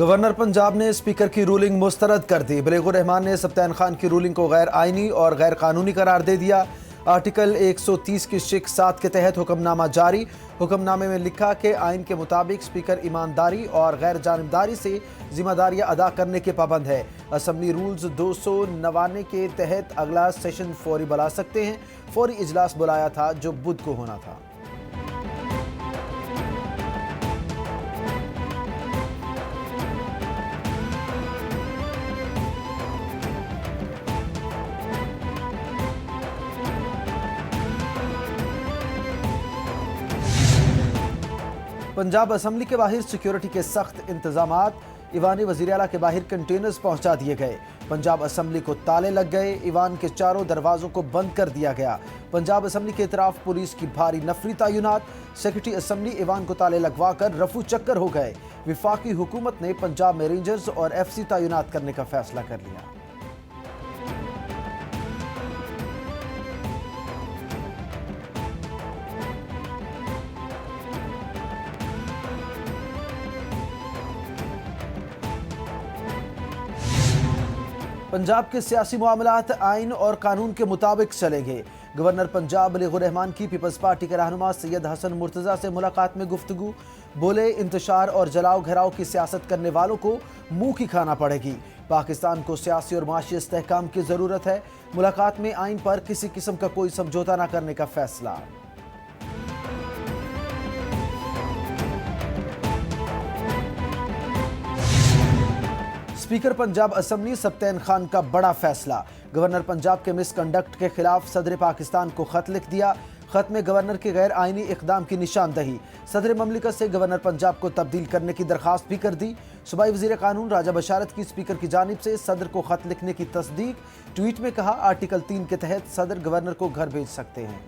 Governor Punjab ने speaker की ruling मुस्तरद कर दी। बलीगुर रहमान ने सब्तान खान की रूलिंग को गैर आइनी और गैर कानूनी करार दे दिया। आर्टिकल 130 की शिक 7 के तहत हुक्मनामा जारी। हुक्मनामे में लिखा कि आइन के मुताबिक स्पीकर ईमानदारी और गैर जानिबदारी से जिम्मेदारियां अदा करने के पाबंद है। असम्बली रूल्स 299 के तहत अगला सेशन फौरी बुला सकते हैं। फौरी इजलास बुलाया था जो बुध को होना था। पंजाब असम्बली के बाहर सिक्योरिटी के सख्त इंतजामात। ईवान वज़ीर आला के बाहर कंटेनर्स पहुंचा दिए गए। पंजाब असम्बली को ताले लग गए। ईवान के चारों दरवाजों को बंद कर दिया गया। पंजाब असम्बली के इतराफ पुलिस की भारी नफरी तैनात। सेक्रेटरी असम्बली ईवान को ताले लगवा कर रफू चक्कर हो गए। विफाकी हुकूमत ने पंजाब में रेंजर्स और FC तैनात करने का फैसला कर लिया। पंजाब के सियासी मामलात आइन और कानून के मुताबिक चलेंगे। गवर्नर पंजाब बलीगुर रहमान की पीपल्स पार्टी के रहनुमा सैयद हसन मुर्तज़ा से मुलाकात में गुफ्तगू। बोले, इंतशार और जलाओ घराव की सियासत करने वालों को मुंह की खाना पड़ेगी। पाकिस्तान को सियासी और माशी इस्तेहकाम की ज़रूरत है। मुलाकात में आइन पर किसी किस्म का कोई समझौता न करने का फैसला। स्पीकर पंजाब असम्बली सब्तान खान का बड़ा फैसला। गवर्नर पंजाब के मिसकंडक्ट के खिलाफ सदर पाकिस्तान को खत लिख दिया। खत में गवर्नर के गैर आइनी इकदाम की निशानदही। सदर ममलिकत से गवर्नर पंजाब को तब्दील करने की दरखास्त भी कर दी। सूबाई वज़ीर कानून राजा बशारत की स्पीकर की जानिब से सदर को खत लिखने की तस्दीक। ट्वीट में कहा, आर्टिकल 3 के तहत सदर गवर्नर को घर भेज सकते हैं।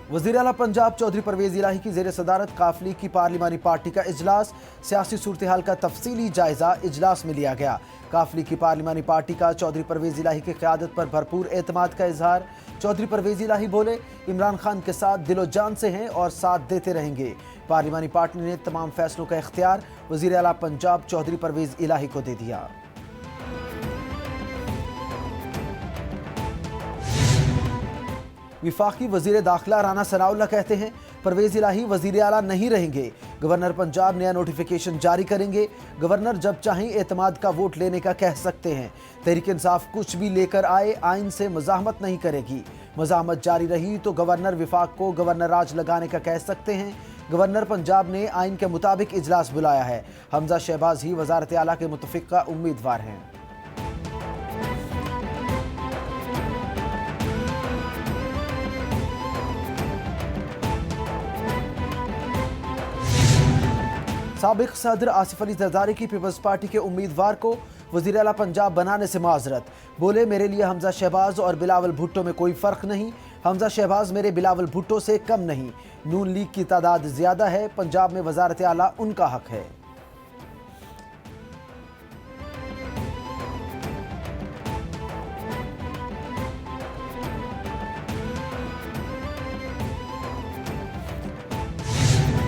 वज़ीर आला पंजाब चौधरी परवेज इलाही की ज़ेर सदारत काफली की पार्लिमानी पार्टी का इजलास। सियासी सूरत हाल का तफसीली जायजा इजलास में लिया गया। काफली की पार्लिमानी पार्टी का चौधरी परवेज इलाही की क़यादत पर भरपूर एतमाद का इजहार। चौधरी परवेज इलाही बोले, इमरान खान के साथ दिलो जान से हैं और साथ देते रहेंगे। पार्लिमानी पार्टी ने तमाम फैसलों का इख्तियार वज़ीर आला पंजाब चौधरी परवेज इलाही को दे दिया। विफाकी वजीर दाखिला राना सनाउल्लाह कहते हैं, परवेज इलाही वजीर आला नहीं रहेंगे। गवर्नर पंजाब नया नोटिफिकेशन जारी करेंगे। गवर्नर जब चाहें एतमाद का वोट लेने का कह सकते हैं। तहरीक इंसाफ कुछ भी लेकर आए, आइन से मज़ाहमत नहीं करेगी। मज़ाहमत जारी रही तो गवर्नर विफाक को गवर्नर राज लगाने का कह सकते हैं। गवर्नर पंजाब ने आइन के मुताबिक इजलास बुलाया है। हमजा शहबाज ही वजारत आला के मुतफ़िक़ा उम्मीदवार हैं। साबिक सदर आसिफ अली जरदारी की पीपल्स पार्टी के उम्मीदवार को वज़ीर आला पंजाब बनाने से माजरत। बोले, मेरे लिए हमजा शहबाज और बिलावल भुट्टो में कोई फ़र्क नहीं। हमजा शहबाज मेरे बिलावल भुट्टो से कम नहीं। नून लीग की तादाद ज़्यादा है। पंजाब में वज़ारत आला उनका हक है।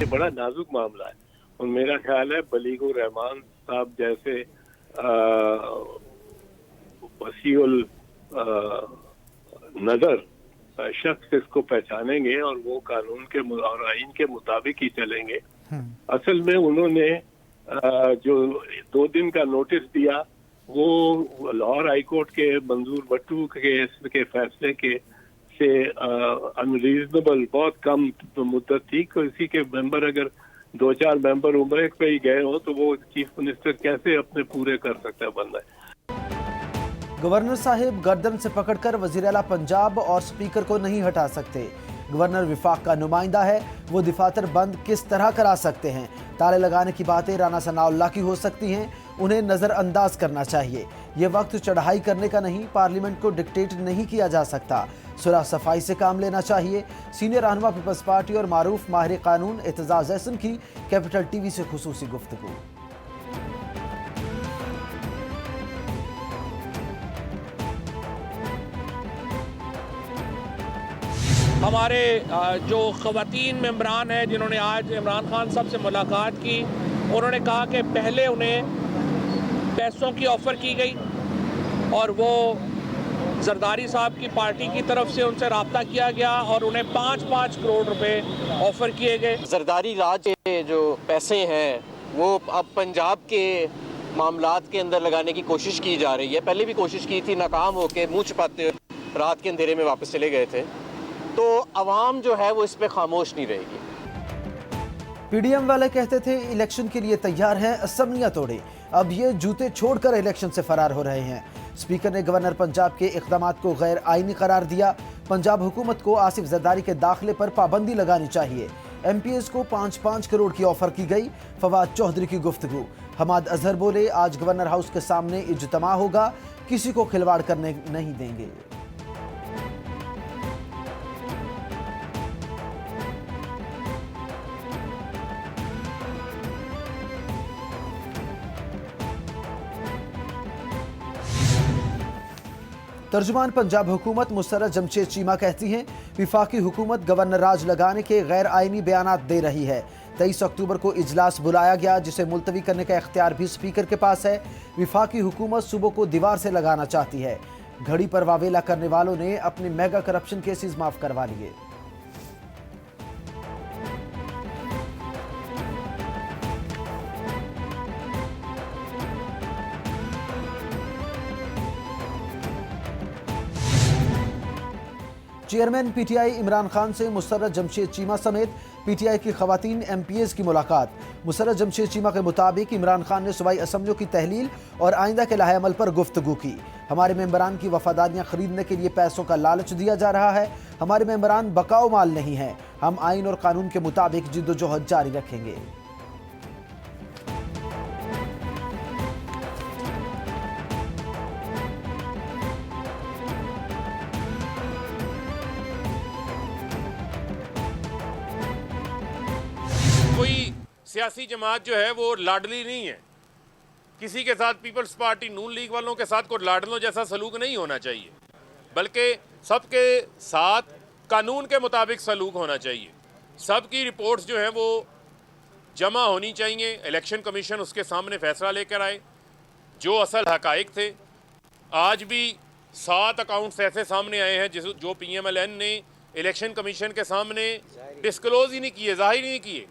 ये बड़ा नाजुक मामला है और मेरा ख्याल है बलीगुर रहमान साहब जैसे वसीउल नजर शख्स इसको पहचानेंगे और वो कानून के और आइन के मुताबिक ही चलेंगे। असल में उन्होंने जो 2 दिन का नोटिस दिया वो लाहौर हाई कोर्ट के मंजूर बट्टू के फैसले के से अनरीजनेबल बहुत कम मुद्दत थी। किसी के मेंबर अगर 2-4 मेंबर उम्र पे ही गए हो तो वो चीफ मिनिस्टर कैसे अपने पूरे कर सकता है बंदा है। गवर्नर साहिब गर्दन से पकड़कर वज़ीर आला पंजाब और स्पीकर को नहीं हटा सकते। गवर्नर विफाक का नुमाइंदा है, वो दफातर बंद किस तरह करा सकते हैं। ताले लगाने की बातें राना सनाउल्लाह की हो सकती हैं, उन्हें नज़रअंदाज करना चाहिए। ये वक्त चढ़ाई करने का नहीं, पार्लियामेंट को डिक्टेट नहीं किया जा सकता। सुलह सफाई से काम लेना चाहिए। सीनियर रहनुमा पीपल्स पार्टी और मारूफ माहिर कानून एतजाज़ एहसन की कैपिटल TV से खुसूसी गुफ्तगू। हमारे जो ख़वातीन मेंबरान हैं जिन्होंने आज इमरान खान साहब से मुलाकात की, उन्होंने कहा कि पहले उन्हें पैसों की ऑफ़र की गई और वो जरदारी साहब की पार्टी की तरफ से उनसे रब्ता किया गया और उन्हें 5-5 करोड़ रुपए ऑफ़र किए गए। जरदारी राज के जो पैसे हैं वो अब पंजाब के मामलात के अंदर लगाने की कोशिश की जा रही है। पहले भी कोशिश की थी, नाकाम होके मुँह छुपाते हुए रात के अंधेरे में वापस चले गए थे। तो अवाम जो है वो इस पे खामोश नहीं रहेगी। पीडीएम वाले कहते थे इलेक्शन के लिए तैयार हैं, असम्बलियां तोड़े। अब ये जूते छोड़कर इलेक्शन से फरार हो रहे हैं। स्पीकर ने गवर्नर पंजाब के इक़दामात को गैर आईनी करार दिया। पंजाब हुकूमत को आसिफ जरदारी के दाखिले पर पाबंदी लगानी चाहिए। एमपीएस को 5-5 करोड़ की ऑफर की गई। फवाद चौधरी की गुफ्तगू। हमाद अजहर बोले, आज गवर्नर हाउस के सामने इज्तिमा होगा, किसी को खिलवाड़ करने नहीं देंगे। तर्जुमान पंजाब हुकूमत मुसर्रत जमशेद चीमा कहती हैं, विफाकी हुकूमत गवर्नर राज लगाने के गैर आईनी बयानात दे रही है। 23 अक्टूबर को इजलास बुलाया गया, जिसे मुलतवी करने का इख्तियार भी स्पीकर के पास है। विफाकी हुकूमत सूबों को दीवार से लगाना चाहती है। घड़ी पर वावेला करने वालों ने अपने मेगा करप्शन केसेस माफ करवा लिए। चेयरमैन पीटीआई इमरान खान से मुसर्रत जमशेद चीमा समेत पीटीआई की खवातीन एमपीएस की मुलाकात। मुसर्रत जमशेद चीमा के मुताबिक इमरान खान ने सूबाई असम्बलियों की तहलील और आइंदा के लाहे अमल पर गुफ्तगू की। हमारे मेंबरान की वफादारियां खरीदने के लिए पैसों का लालच दिया जा रहा है। हमारे मेंबरान बकाऊ माल नहीं हैं। हम आइन और कानून के मुताबिक जिद्दोजहद जारी रखेंगे। कोई सियासी जमात जो है वो लाडली नहीं है। किसी के साथ पीपल्स पार्टी नून लीग वालों के साथ कोई लाडलों जैसा सलूक नहीं होना चाहिए, बल्कि सबके साथ कानून के मुताबिक सलूक होना चाहिए। सबकी रिपोर्ट्स जो हैं वो जमा होनी चाहिए। इलेक्शन कमीशन उसके सामने फैसला लेकर आए। जो असल हकाइक थे, आज भी 7 अकाउंट्स ऐसे सामने आए हैं जो PMLN ने इलेक्शन कमीशन के सामने डिस्क्लोज ही नहीं किए, जाहिर ही नहीं किए।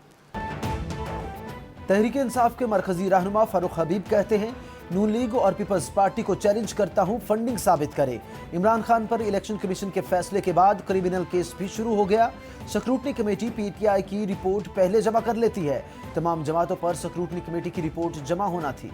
तहरीक इंसाफ के मरकजी रहनुमा फारूक हबीब कहते हैं, नून लीग और पीपल्स पार्टी को चैलेंज करता हूं, फंडिंग साबित करे। इमरान खान पर इलेक्शन कमीशन के फैसले के बाद क्रिमिनल केस भी शुरू हो गया। स्क्रूटनी कमेटी पीटीआई की रिपोर्ट पहले जमा कर लेती है। तमाम जमातों पर स्क्रूटनी कमेटी की रिपोर्ट जमा होना थी।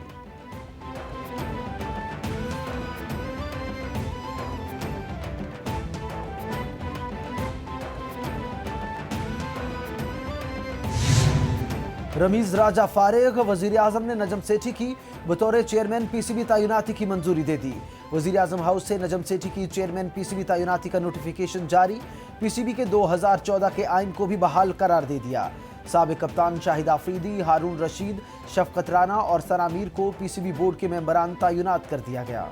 रमीज राजा फारिग। वजीर आजम ने नजम सेठी की बतौर चेयरमैन पीसीबी तैनाती की मंजूरी दे दी। वजीर आजम हाउस से नजम सेठी की चेयरमैन पीसीबी तैनाती का नोटिफिकेशन जारी। पीसीबी के 2014 के आइन को भी बहाल करार दे दिया। साबिक कप्तान शाहिद आफरीदी, हारून रशीद, शफकत राना और सना मीर को पीसीबी बोर्ड के मेंबरान तैनात कर दिया गया।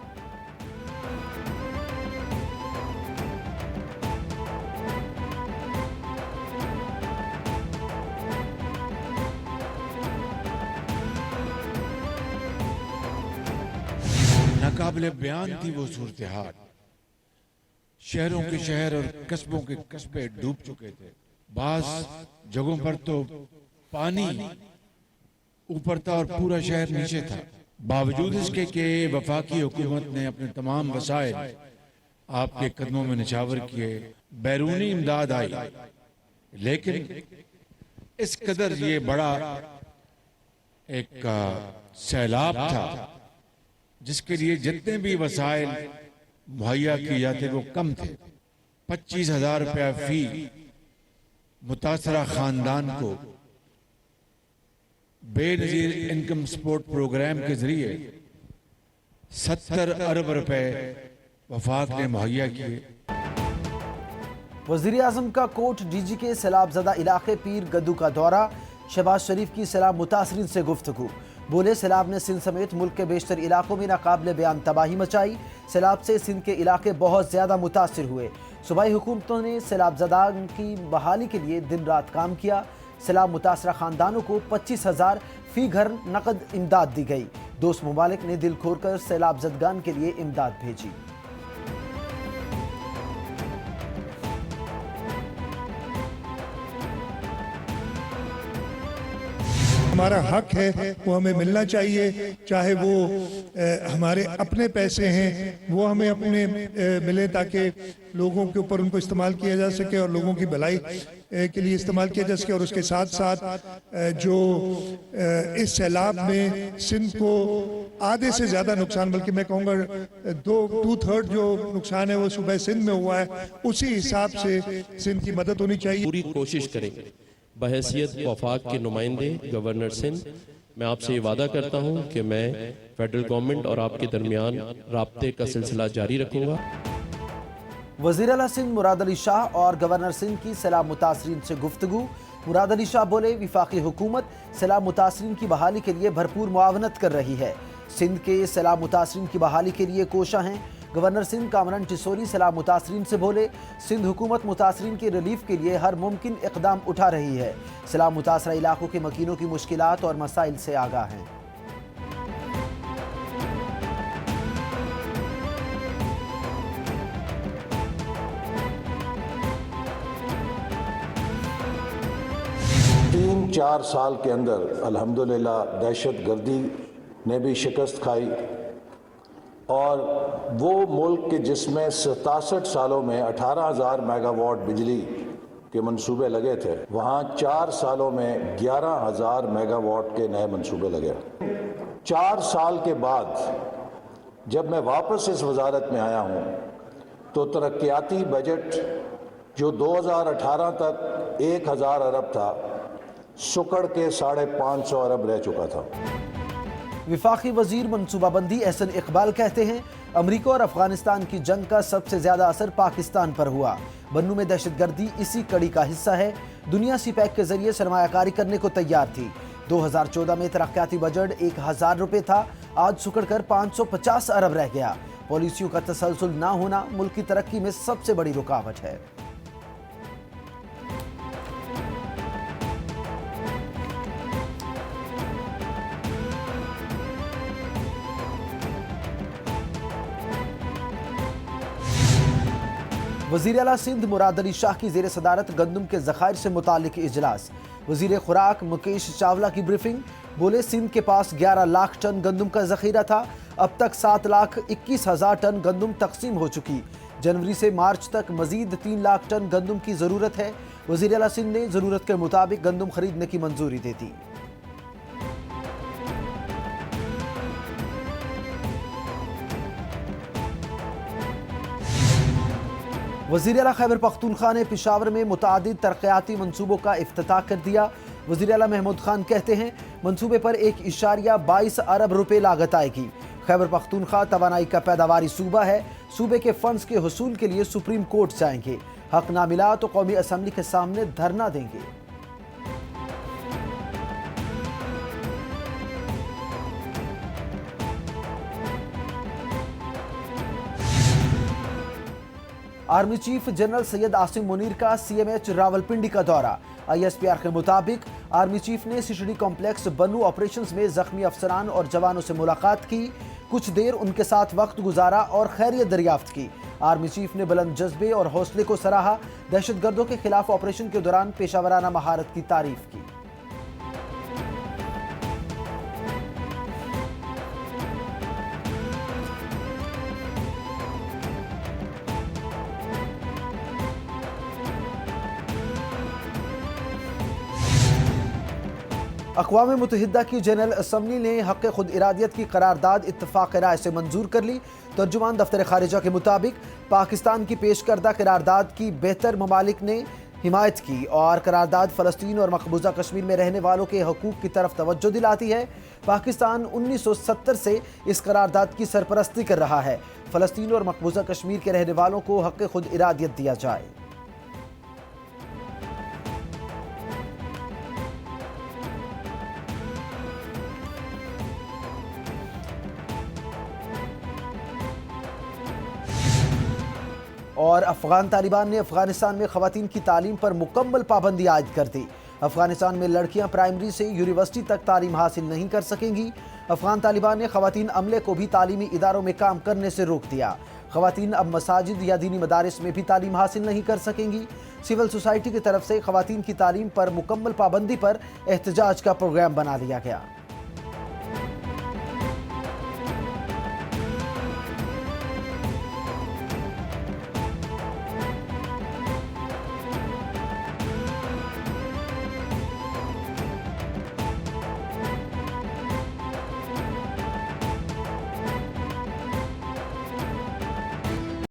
नाकाबिले बयान थी वो सूरत हाल। शहरों के शहर और कस्बों के कस्बे डूब चुके थे। बास जगहों पर तो पानी ऊपर था और पूरा शहर नीचे था। बावजूद इसके कि वफाकी हुकूमत ने अपने तमाम वसाइल आपके कदमों में निछावर किए, बैरूनी इमदाद आई, लेकिन इस कदर ये बड़ा एक सैलाब था जिसके लिए जितने भी वसाइल मुहैया किए जाते वो कम थे। 25,000 रुपया फी मुतासरा खानदान को बेनजीर इनकम सपोर्ट प्रोग्राम के जरिए 70 अरब रुपए वफाक ने मुहैया किए। वजीर आजम का कोट डीजी के सैलाब ज़दा इलाके पीर गद्दू का दौरा। शहबाज शरीफ की सैलाब मुतासरीन से गुफ्तगू। बोले सैलाब ने सिंध समेत मुल्क के बेशतर इलाकों में नाकाबिले बयान तबाही मचाई। सैलाब से सिंध के इलाके बहुत ज़्यादा मुतासिर हुए। सूबाई हुकूमतों ने सैलाबज़दाओं की बहाली के लिए दिन रात काम किया। सैलाब मुतासरा ख़ानदानों को 25,000 फी घर नकद इमदाद दी गई। दोस्त ममालिक ने दिल खोलकर सैलाब ज़दगान के लिए इमदाद भेजी। हमारा हक है वो हमें मिलना चाहिए, चाहे वो हमारे अपने पैसे हैं वो हमें अपने मिले ताकि लोगों के ऊपर उनको इस्तेमाल किया जा सके और लोगों की भलाई के लिए इस्तेमाल किया जा सके। और उसके साथ साथ जो इस सैलाब में सिंध को आधे से ज़्यादा नुकसान, बल्कि मैं कहूँगा 2/3 जो नुकसान है वो सूबे सिंध में हुआ है, उसी हिसाब से सिंध की मदद होनी चाहिए। पूरी कोशिश करेंगे। बहैसियत वफाक के नुमाइंदे गवर्नर सिंध, मैं आपसे ये वादा करता हूँ कि मैं फेडरल गवर्नमेंट और आपके दरमियान राब्ते का सिलसिला जारी रखूँगा। वज़ीर आला सिंध मुराद अली शाह और गवर्नर सिंध की सैलाब मुतासरीन से गुफ्तगू। मुराद अली शाह बोले वफाकी हुकूमत सैलाब मुतासरीन की बहाली के लिए भरपूर मुआवनत कर रही है। सिंध के सैलाब मुतासरीन की बहाली के लिए कोशा हैं। गवर्नर सिंध कामरान टिसोरी सैलाब मुतासरीन से बोले सिंध हुकूमत मुतासरीन के रिलीफ के लिए हर मुमकिन इकदाम उठा रही है। सैलाब मुतासरा इलाकों के मकीनों की मुश्किलात और मसाइल से आगाह हैं। तीन चार साल के अंदर अल्हम्दुलिल्लाह दहशत गर्दी ने भी शिकस्त खाई और वो मुल्क के जिसमें 67 सालों में 18,000 मेगावाट बिजली के मंसूबे लगे थे, वहाँ 4 सालों में 11,000 मेगावाट के नए मंसूबे लगे। 4 साल के बाद जब मैं वापस इस वजारत में आया हूँ तो तरक्याती बजट जो 2018 तक 1,000 अरब था, सुकड़ के 550 अरब रह चुका था। वफाकी वजीर मनसूबाबंदी एहसन इकबाल कहते हैं अमरीका और अफगानिस्तान की जंग का सबसे ज्यादा असर पाकिस्तान पर हुआ। बन्नू में दहशतगर्दी इसी कड़ी का हिस्सा है। दुनिया सीपैक के जरिए सरमायाकारी करने को तैयार थी। 2014 में तरक्याती बजट 1,000 रुपए था, आज सुकड़कर 550 अरब रह गया। पॉलिसियों का तसलसल न होना मुल्क की तरक्की में सबसे बड़ी रुकावट है। वज़ीर आला सिंध मुराद अली शाह की ज़ेर सदारत गंदम के ज़खायर से मुतालिक इजलास। वज़ीर खुराक मुकेश चावला की ब्रीफिंग। बोले सिंध के पास 11 लाख टन गंदम का ज़ख़ीरा था, अब तक 7,21,000 टन गंदम तकसीम हो चुकी। जनवरी से मार्च तक मजीद 3 लाख टन गंदम की ज़रूरत है। वज़ीर आला सिंध ने ज़रूरत के मुताबिक गंदम खरीदने की मंजूरी दे दी। वज़ीर आला खैबर पख्तूनख्वा ने पेशावर में मुतादिद तरक्याती मनसूबों का इफ्तिताह कर दिया। वज़ीर आला महमूद खान कहते हैं मनसूबे पर 1.22 अरब रुपए लागत आएगी। खैबर पख्तूनख्वा तवानाई का पैदावारी सूबा है। सूबे के फंड्स के हुसूल के लिए सुप्रीम कोर्ट जाएंगे। हक ना मिला तो कौमी असम्बली के सामने धरना देंगे। Army chief general Syed Asim Munir का CMH रावलपिंडी का दौरा। ISPR के मुताबिक आर्मी चीफ ने CCD कॉम्प्लेक्स बन्नू ऑपरेशंस में जख्मी अफसरान और जवानों से मुलाकात की। कुछ देर उनके साथ वक्त गुजारा और खैरियत दरियाफ्त की। आर्मी चीफ ने बुलंद जज्बे और हौसले को सराहा। दहशतगर्दों के खिलाफ ऑपरेशन के दौरान पेशावराना महारत की तारीफ की। अक़वाम मुत्तहिदा की जनरल असम्बली ने हक़ खुद इरादियत की करारदाद इत्तफ़ाक़ राय से मंजूर कर ली। तर्जुमान दफ्तर खारिजा के मुताबिक पाकिस्तान की पेश करदा करारदाद की बेहतर ममालिक ने हिमायत की और करारदाद फ़लस्तीन और मकबूजा कश्मीर में रहने वालों के हकूक़ की तरफ तवज्जो दिलाती है। पाकिस्तान 1970 से इस करारदाद की सरपरस्ती कर रहा है। फ़लस्तीन और मकबूजा कश्मीर के रहने वालों को हक़ खुद इरादियत दिया जाए। और अफगान तालिबान ने अफगानिस्तान में खवातीन की तालीम पर मुकम्मल पाबंदी आयद कर दी। अफगानिस्तान में लड़कियां प्राइमरी से यूनिवर्सिटी तक तालीम हासिल नहीं कर सकेंगी। अफगान तालिबान ने खवातीन अमले को भी तालीमी इदारों में काम करने से रोक दिया। खवातीन अब मसाजिद या दीनी मदारिस में भी तालीम हासिल नहीं कर सकेंगी। सिविल सोसाइटी की तरफ से खवातीन की तालीम पर मुकम्मल पाबंदी पर एहतजाज का प्रोग्राम बना लिया गया।